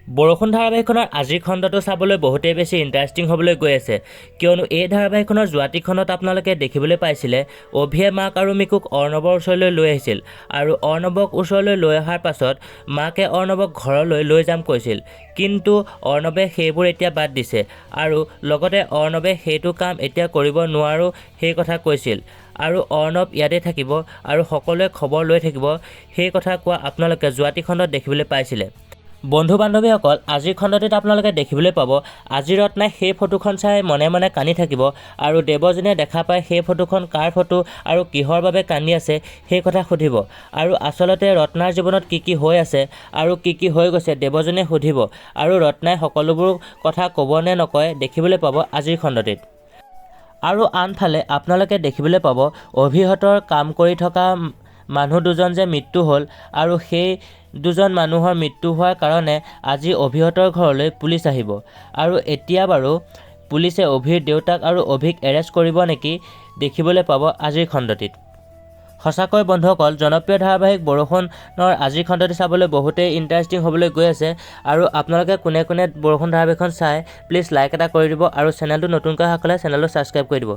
বৰষুণ ধাৰাবাহিকখনৰ আজিৰ খণ্ডটো চাবলৈ বহুতেই বেছি ইণ্টাৰেষ্টিং হ'বলৈ গৈ আছে, কিয়নো এই ধাৰাবাহিকখনৰ যোৱাটিখনত আপোনালোকে দেখিবলৈ পাইছিলে অভিয়ে মাক আৰু মিকুক অৰ্ণৱৰ ওচৰলৈ লৈ আহিছিল আৰু অৰ্ণৱক ওচৰলৈ লৈ অহাৰ পাছত মাকে অৰ্ণৱক ঘৰলৈ লৈ যাম কৈছিল, কিন্তু অৰ্ণৱে সেইবোৰ এতিয়া বাদ দিছে আৰু লগতে অৰ্ণৱে সেইটো কাম এতিয়া কৰিব নোৱাৰো সেই কথা কৈছিল আৰু অৰ্ণৱ ইয়াতে থাকিব আৰু সকলোৱে খবৰ লৈ থাকিব সেই কথা কোৱা আপোনালোকে যোৱাটি খণ্ডত দেখিবলৈ পাইছিলে। বন্ধু বান্ধৱীসকল, আজিৰ খণ্ডটোত আপোনালোকে দেখিবলৈ পাব আজি ৰত্নাই সেই ফটোখন চাই মনে মনে কান্দি থাকিব আৰু দেৱযানীয়ে দেখা পায় সেই ফটোখন কাৰ ফটো আৰু কিহৰ বাবে কান্দি আছে সেই কথা সুধিব আৰু আচলতে ৰত্নাৰ জীৱনত কি কি হৈ আছে আৰু কি কি হৈ গৈছে দেৱযানীয়ে সুধিব আৰু ৰত্নাই সকলোবোৰ কথা ক'ব নে নকয় দেখিবলৈ পাব আজিৰ খণ্ডটিত। আৰু আনফালে আপোনালোকে দেখিবলৈ পাব অভিহঁতৰ কাম কৰি থকা মানুহ দুজন যে মৃত্যু হ'ল আৰু সেই দুজন মানুহৰ মৃত্যু হোৱাৰ কাৰণে আজি অভিহঁতৰ ঘৰলৈ পুলিচ আহিব আৰু এতিয়া বাৰু পুলিচে অভিৰ দেউতাক আৰু অভিক এৰেষ্ট কৰিব নেকি দেখিবলৈ পাব আজিৰ খণ্ডটিত। সঁচাকৈ বন্ধুসকল, জনপ্ৰিয় ধাৰাবাহিক বৰষুণৰ আজিৰ খণ্ডটি চাবলৈ বহুতেই ইণ্টাৰেষ্টিং হ'বলৈ গৈ আছে আৰু আপোনালোকে কোনে কোনে বৰষুণ ধাৰাবাহিকখন চাই প্লিজ লাইক এটা কৰি দিব আৰু চেনেলটো নতুনকৈ অহা হ'লে চেনেলটো ছাবস্ক্ৰাইব কৰি দিব।